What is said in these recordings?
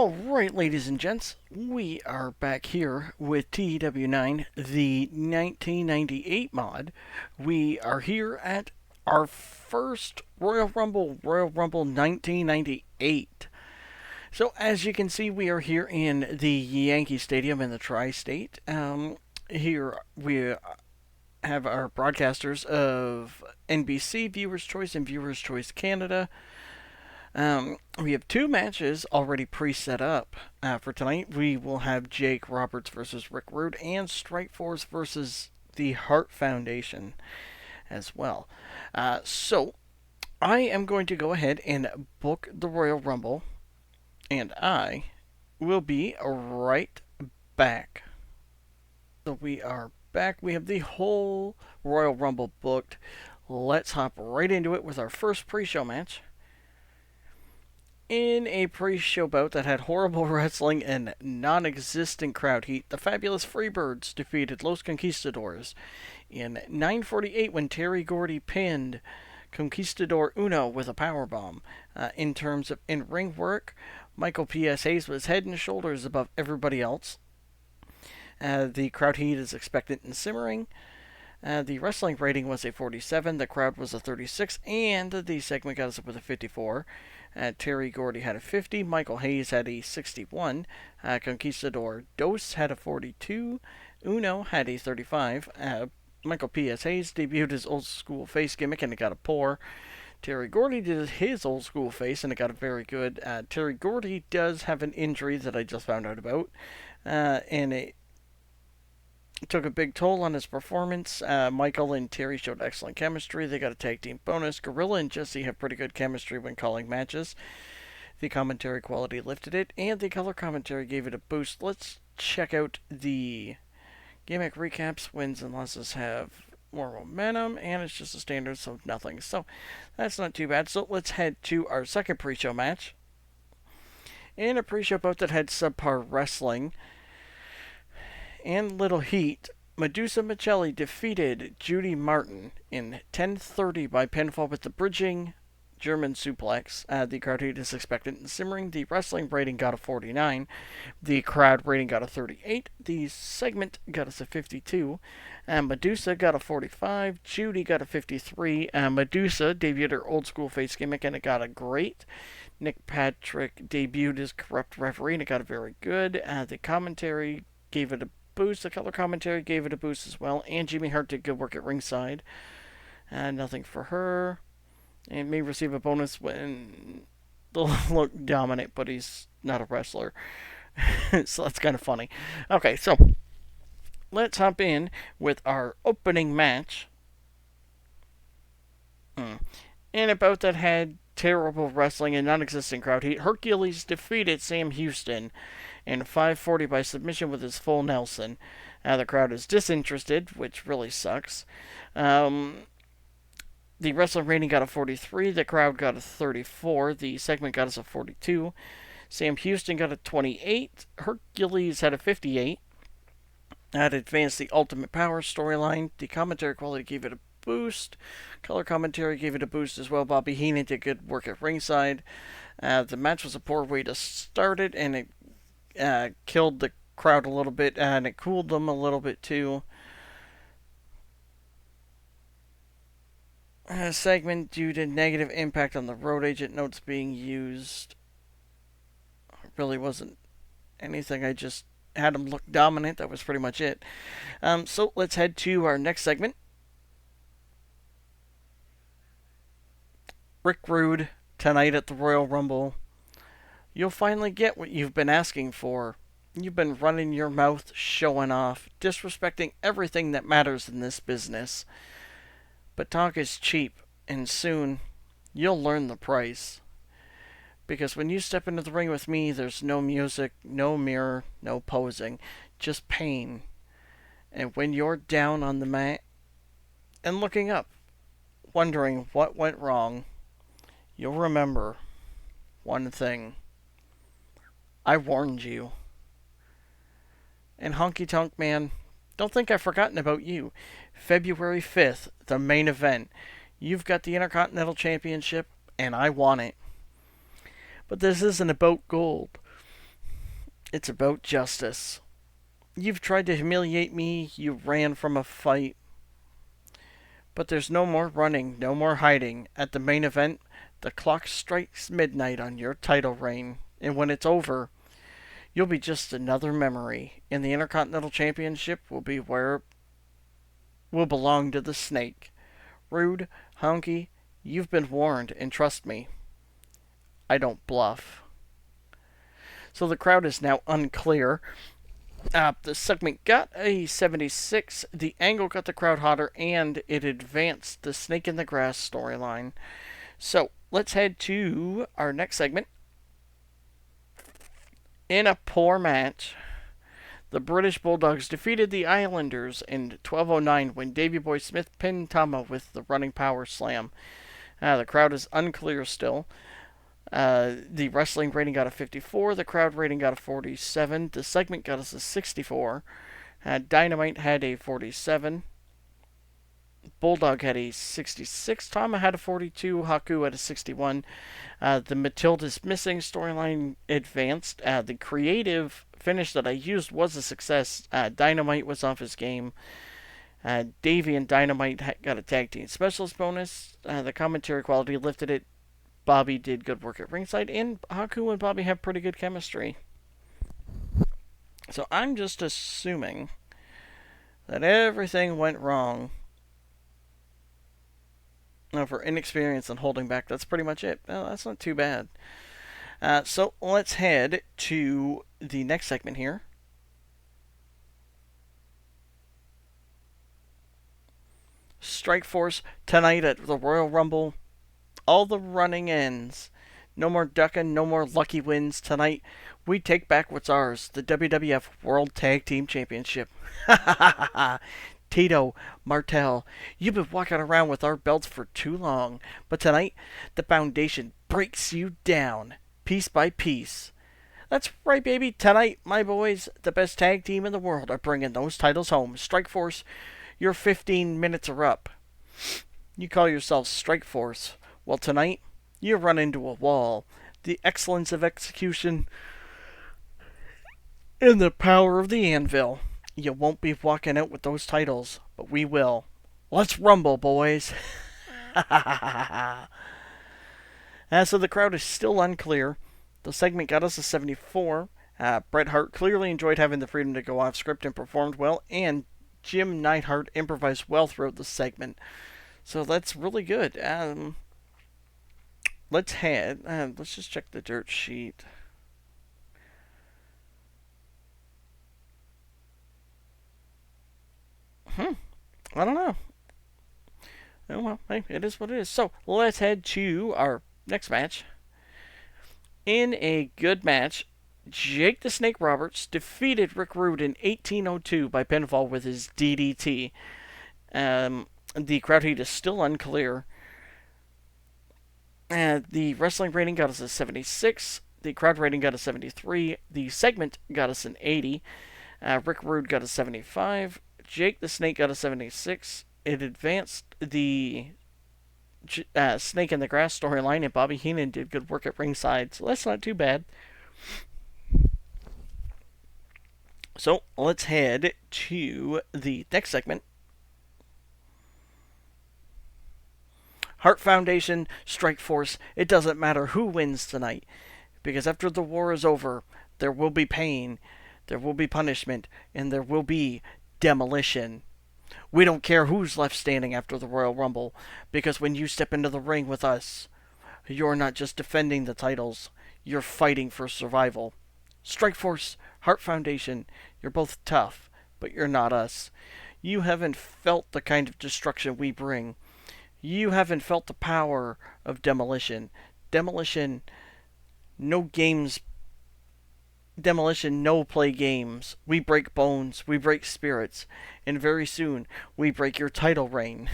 Alright, ladies and gents, we are back here with TEW 9, the 1998 mod. We are here at our first Royal Rumble 1998. So, as you can see, we are here in the Yankee Stadium in the Tri-State. Here we have our broadcasters of NBC, Viewers' Choice, and Viewers' Choice Canada. We have two matches already pre-set up for tonight. We will have Jake Roberts versus Rick Rude and Strikeforce versus the Hart Foundation as well. So, I am going to go ahead and book the Royal Rumble, and I will be right back. So we are back. We have the whole Royal Rumble booked. Let's hop right into it with our first pre-show match. In a pre-show bout that had horrible wrestling and non-existent crowd heat, the Fabulous Freebirds defeated Los Conquistadors in 9:48 when Terry Gordy pinned Conquistador Uno with a powerbomb. In terms of in-ring work, Michael P.S. Hayes was head and shoulders above everybody else. The crowd heat is expectant and simmering. The wrestling rating was a 47, the crowd was a 36, and the segment got us up with a 54. Terry Gordy had a 50, Michael Hayes had a 61, Conquistador Dos had a 42, Uno had a 35, Michael P.S. Hayes debuted his old school face gimmick and it got a poor. Terry Gordy did his old school face and it got a very good. Terry Gordy does have an injury that I just found out about, and it took a big toll on his performance. Michael and Terry showed excellent chemistry. They got a tag team bonus. Gorilla and Jesse have pretty good chemistry when calling matches. The commentary quality lifted it, and the color commentary gave it a boost. Let's check out the gimmick recaps. Wins and losses have more momentum, and it's just a standard, so nothing. So that's not too bad. So let's head to our second pre-show match. In a pre-show bout that had subpar wrestling and little heat, Medusa Michelli defeated Judy Martin in 10:30 by pinfall with the bridging German suplex. The crowd heat is expectant and simmering. The wrestling rating got a 49. The crowd rating got a 38. The segment got us a 52. Medusa got a 45. Judy got a 53. Medusa debuted her old school face gimmick and it got a great. Nick Patrick debuted his corrupt referee and it got a very good. The commentary gave it a boost. The color commentary gave it a boost as well. And Jimmy Hart did good work at ringside. Nothing for her. And may receive a bonus when they'll look dominant, but he's not a wrestler. So that's kind of funny. Okay, so let's hop in with our opening match. In a bout that had terrible wrestling and non-existent crowd heat, Hercules defeated Sam Houston in 5:40 by submission with his full Nelson. The crowd is disinterested, which really sucks. The wrestling rating got a 43. The crowd got a 34. The segment got us a 42. Sam Houston got a 28. Hercules had a 58. That advanced the Ultimate Power storyline. The commentary quality gave it a boost. Color commentary gave it a boost as well. Bobby Heenan did good work at ringside. The match was a poor way to start it, and it killed the crowd a little bit, and it cooled them a little bit too. Segment due to negative impact on the road agent notes being used. Really wasn't anything. I just had him look dominant. That was pretty much it. So let's head to our next segment. Rick Rude tonight at the Royal Rumble. You'll finally get what you've been asking for. You've been running your mouth, showing off, disrespecting everything that matters in this business. But talk is cheap, and soon you'll learn the price. Because when you step into the ring with me, there's no music, no mirror, no posing, just pain. And when you're down on the mat and looking up, wondering what went wrong, you'll remember one thing. I warned you. And Honky Tonk Man, don't think I've forgotten about you. February 5th, the main event. You've got the Intercontinental Championship, and I want it. But this isn't about gold. It's about justice. You've tried to humiliate me, you ran from a fight, but there's no more running, no more hiding. At the main event, the clock strikes midnight on your title reign, and when it's over, you'll be just another memory, and the Intercontinental Championship will be where it will belong to the Snake. Rude, Honky, you've been warned, and trust me, I don't bluff. So the crowd is now unclear. The segment got a 76. The angle got the crowd hotter, and it advanced the Snake in the Grass storyline. So let's head to our next segment. In a poor match, the British Bulldogs defeated the Islanders in 12:09 when Davey Boy Smith pinned Tama with the running power slam. The crowd is unclear still. The wrestling rating got a 54. The crowd rating got a 47. The segment got us a 64. Dynamite had a 47. Bulldog had a 66. Tama had a 42. Haku had a 61. The Matilda's missing storyline advanced. The creative finish that I used was a success. Dynamite was off his game. Davey and Dynamite got a tag team specialist bonus. The commentary quality lifted it. Bobby did good work at ringside, and Haku and Bobby have pretty good chemistry. So I'm just assuming that everything went wrong. Now, for inexperience and holding back, that's pretty much it. Well, that's not too bad. So let's head to the next segment here. Strikeforce tonight at the Royal Rumble. All the running ends. No more ducking, no more lucky wins. Tonight, we take back what's ours, the WWF World Tag Team Championship. Tito, Martel, you've been walking around with our belts for too long, but tonight, the foundation breaks you down, piece by piece. That's right, baby. Tonight, my boys, the best tag team in the world, are bringing those titles home. Strikeforce, your 15 minutes are up. You call yourself Strikeforce. Well, tonight, you run into a wall. The excellence of execution and the power of the anvil. You won't be walking out with those titles, but we will. Let's rumble, boys. So the crowd is still unclear. The segment got us a 74. Bret Hart clearly enjoyed having the freedom to go off script and performed well, and Jim Neidhart improvised well throughout the segment. So that's really good. Let's just check the dirt sheet. I don't know. Oh, well, hey, it is what it is. So, let's head to our next match. In a good match, Jake the Snake Roberts defeated Rick Rude in 1802 by pinfall with his DDT. The crowd heat is still unclear. The wrestling rating got us a 76. The crowd rating got a 73. The segment got us an 80. Rick Rude got a 75. Jake the Snake got a 76. It advanced the Snake in the Grass storyline, and Bobby Heenan did good work at ringside, so that's not too bad. So let's head to the next segment. Hart Foundation, Strikeforce, it doesn't matter who wins tonight, because after the war is over, there will be pain, there will be punishment, and there will be demolition. We don't care who's left standing after the Royal Rumble, because when you step into the ring with us, you're not just defending the titles, you're fighting for survival. Strikeforce, Hart Foundation, you're both tough, but you're not us. You haven't felt the kind of destruction we bring. You haven't felt the power of demolition. Demolition, no games. Demolition, no play games. We break bones, we break spirits, and very soon we break your title reign.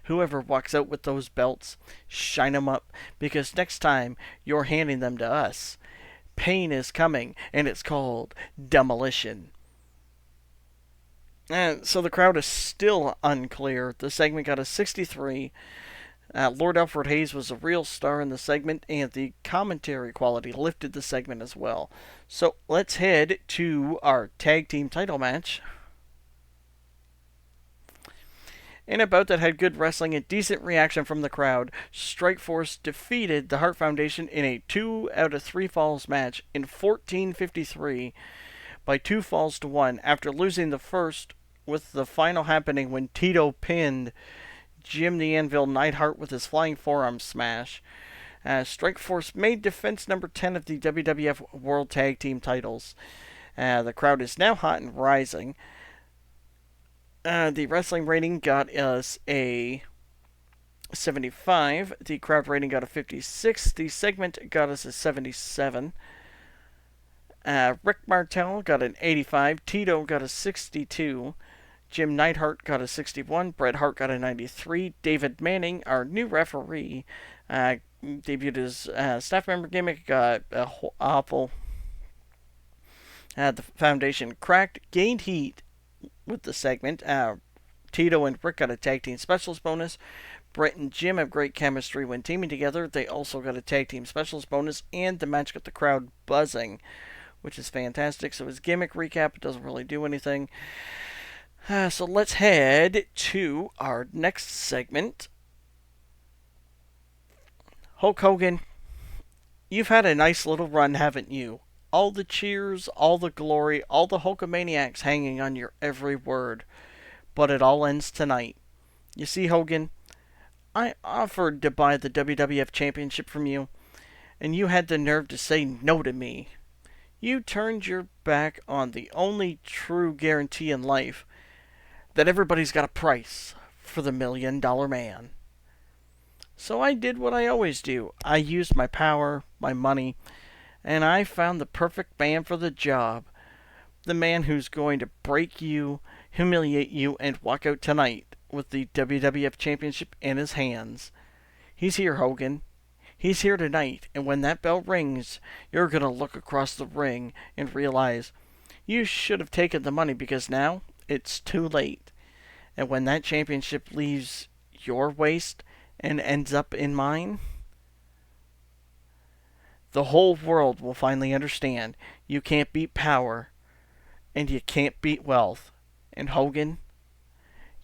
Whoever walks out with those belts, shine them up, because next time you're handing them to us. Pain is coming, and it's called demolition. And so the crowd is still unclear. The segment got a 63. Lord Alfred Hayes was a real star in the segment, and the commentary quality lifted the segment as well. So let's head to our tag team title match. In a bout that had good wrestling and decent reaction from the crowd, Strikeforce defeated the Hart Foundation in a 2 out of 3 falls match in 14:53 by 2 falls to 1 after losing the first, with the final happening when Tito pinned Jim the Anvil Neidhart with his flying forearm smash. Strikeforce made defense number 10 of the WWF World Tag Team titles. The crowd is now hot and rising. The wrestling rating got us a 75. The crowd rating got a 56. The segment got us a 77. Rick Martel got an 85. Tito got a 62. Jim Neidhart got a 61. Bret Hart got a 93. David Manning, our new referee, debuted his staff member gimmick, got awful. The Foundation cracked, gained heat with the segment. Tito and Rick got a tag team specials bonus. Bret and Jim have great chemistry when teaming together. They also got a tag team specials bonus, and the match got the crowd buzzing, which is fantastic. So his gimmick recap doesn't really do anything. So let's head to our next segment. Hulk Hogan, you've had a nice little run, haven't you? All the cheers, all the glory, all the Hulkamaniacs hanging on your every word. But it all ends tonight. You see, Hogan, I offered to buy the WWF Championship from you, and you had the nerve to say no to me. You turned your back on the only true guarantee in life, that everybody's got a price for the $1 Million Man. So I did what I always do. I used my power, my money, and I found the perfect man for the job. The man who's going to break you, humiliate you, and walk out tonight with the WWF Championship in his hands. He's here, Hogan. He's here tonight, and when that bell rings, you're going to look across the ring and realize you should have taken the money, because now it's too late. And when that championship leaves your waist and ends up in mine, the whole world will finally understand you can't beat power, and you can't beat wealth. And Hogan,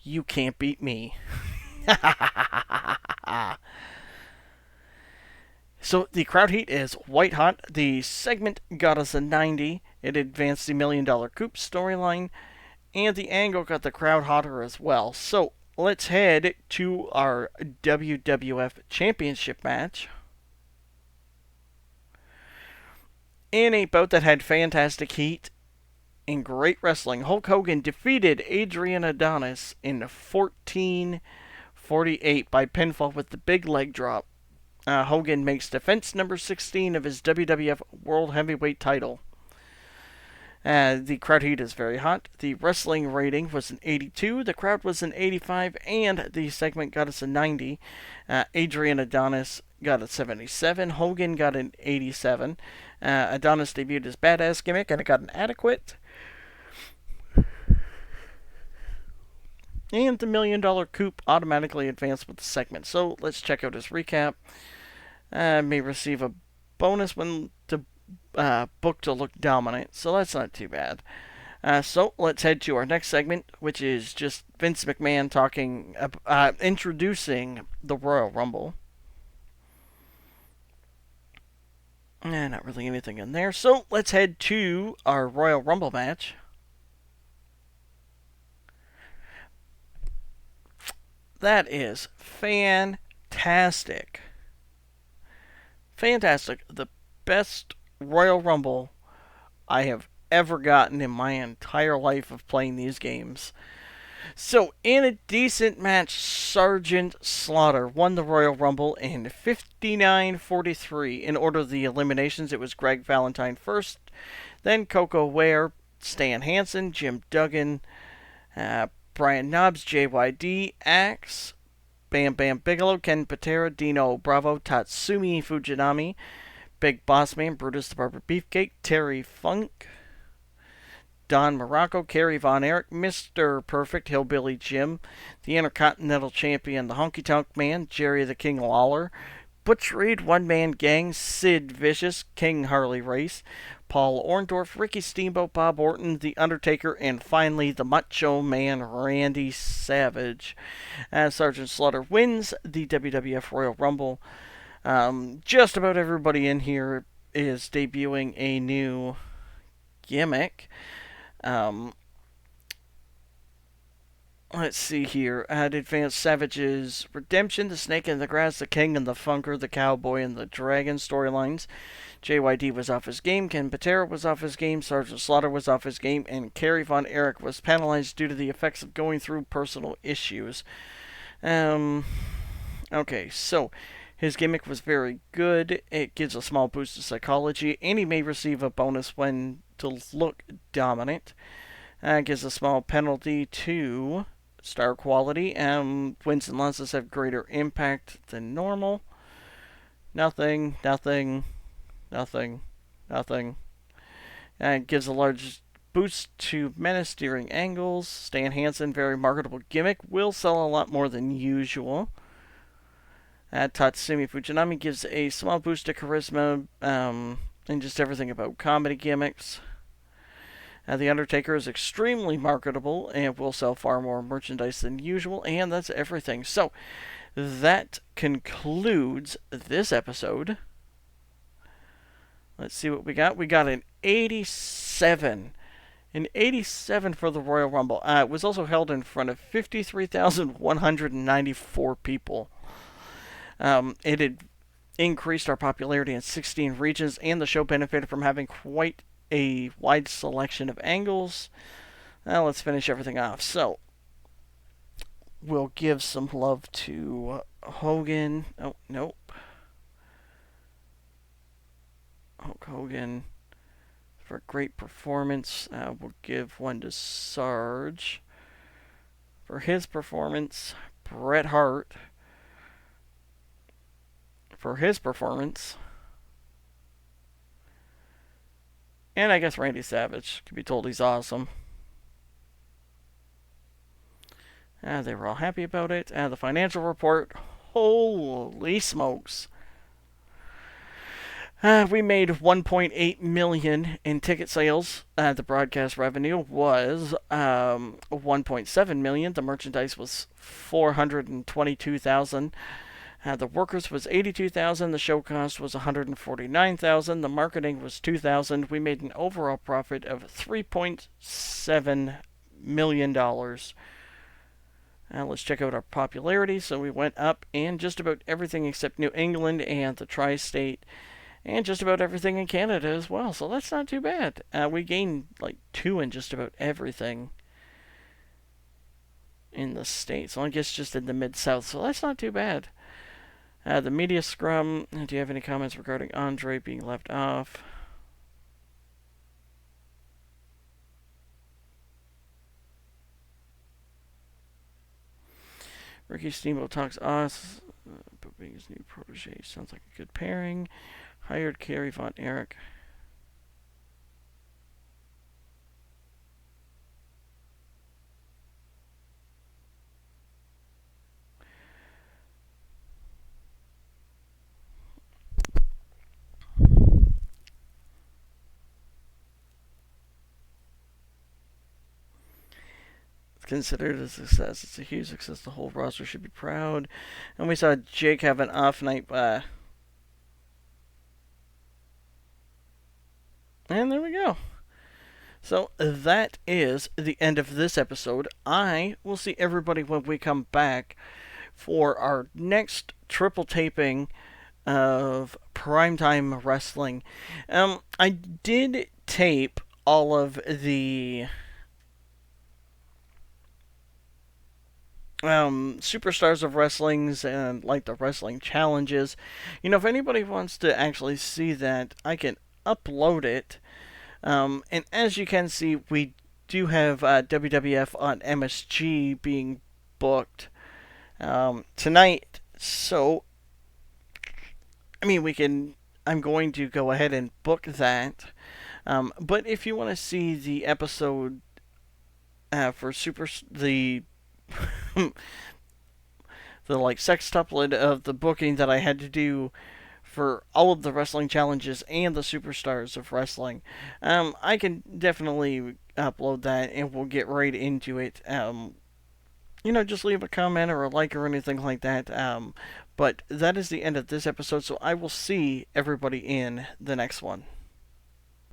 you can't beat me. So the crowd heat is white hot. The segment got us a 90. It advanced the $1 Million Coop storyline, and the angle got the crowd hotter as well. So let's head to our WWF Championship match. In a bout that had fantastic heat and great wrestling, Hulk Hogan defeated Adrian Adonis in 14:48 by pinfall with the big leg drop. Hogan makes defense number 16 of his WWF World Heavyweight title. The crowd heat is very hot. The wrestling rating was an 82, the crowd was an 85, and the segment got us a 90. Adrian Adonis got a 77. Hogan got an 87. Adonis debuted his badass gimmick, and it got an adequate. And the $1 Million Coop automatically advanced with the segment. So let's check out his recap. May receive a bonus when to book to look dominant, so that's not too bad. So let's head to our next segment, which is just Vince McMahon talking, introducing the Royal Rumble. Not really anything in there. So let's head to our Royal Rumble match. That is fantastic. Fantastic. The best Royal Rumble I have ever gotten in my entire life of playing these games. So, in a decent match, Sergeant Slaughter won the Royal Rumble in 59:43. In order of the eliminations, it was Greg Valentine first, then Coco Ware, Stan Hansen, Jim Duggan, Brian Knobbs, JYD, Axe, Bam Bam Bigelow, Ken Patera, Dino Bravo, Tatsumi Fujinami, Big Boss Man, Brutus the Barber Beefcake, Terry Funk, Don Morocco, Kerry Von Erich, Mr. Perfect, Hillbilly Jim, the Intercontinental Champion, the Honky Tonk Man, Jerry the King Lawler, Butch Reed, One Man Gang, Sid Vicious, King Harley Race, Paul Orndorff, Ricky Steamboat, Bob Orton, The Undertaker, and finally the Macho Man Randy Savage. As Sergeant Slaughter wins the WWF Royal Rumble. Just about everybody in here is debuting a new gimmick. Let's see here. At Advanced Savage's Redemption, the Snake in the Grass, the King and the Funker, the Cowboy and the Dragon storylines. JYD was off his game, Ken Patera was off his game, Sergeant Slaughter was off his game, and Kerry Von Erich was penalized due to the effects of going through personal issues. Okay, so his gimmick was very good. It gives a small boost to psychology, and he may receive a bonus when to look dominant. Gives a small penalty to star quality. Wins and losses have greater impact than normal. Nothing. Gives a large boost to menace during angles. Stan Hansen, very marketable gimmick, will sell a lot more than usual. Tatsumi Fujinami gives a small boost to charisma and just everything about comedy gimmicks. The Undertaker is extremely marketable and will sell far more merchandise than usual, and that's everything. So, that concludes this episode. Let's see what we got. We got an 87. An 87 for the Royal Rumble. It was also held in front of 53,194 people. It had increased our popularity in 16 regions, and the show benefited from having quite a wide selection of angles. Now let's finish everything off. So, we'll give some love to Hogan. Oh, nope. Hulk Hogan for a great performance. We'll give one to Sarge for his performance. Bret Hart for his performance. And I guess Randy Savage can be told he's awesome. They were all happy about it. The financial report, holy smokes. We made $1.8 million in ticket sales. The broadcast revenue was $1.7 million. The merchandise was $422,000. The workers was $82,000. The show cost was $149,000. The marketing was $2,000. We made an overall profit of $3.7 million. Let's check out our popularity. So we went up in just about everything except New England and the Tri-State, and just about everything in Canada as well. So that's not too bad. We gained like 2 in just about everything in the States. So I guess just in the Mid-South. So that's not too bad. The media scrum. Do you have any comments regarding Andre being left off? Ricky Steamboat talks us, but being his new protege sounds like a good pairing. Hired Kerry Von Erich. Considered a success. It's a huge success. The whole roster should be proud. And we saw Jake have an off night. And there we go. So that is the end of this episode. I will see everybody when we come back for our next triple taping of Primetime Wrestling. I did tape all of the Superstars of Wrestlings and like the wrestling challenges. If anybody wants to actually see that, I can upload it. And as you can see, we do have WWF on MSG being booked tonight. So, I'm going to go ahead and book that. But if you want to see the episode for the like sextuplet of the booking that I had to do for all of the wrestling challenges and the superstars of wrestling, I can definitely upload that and we'll get right into it. Just leave a comment or a like or anything like that. But that is the end of this episode, so I will see everybody in the next one.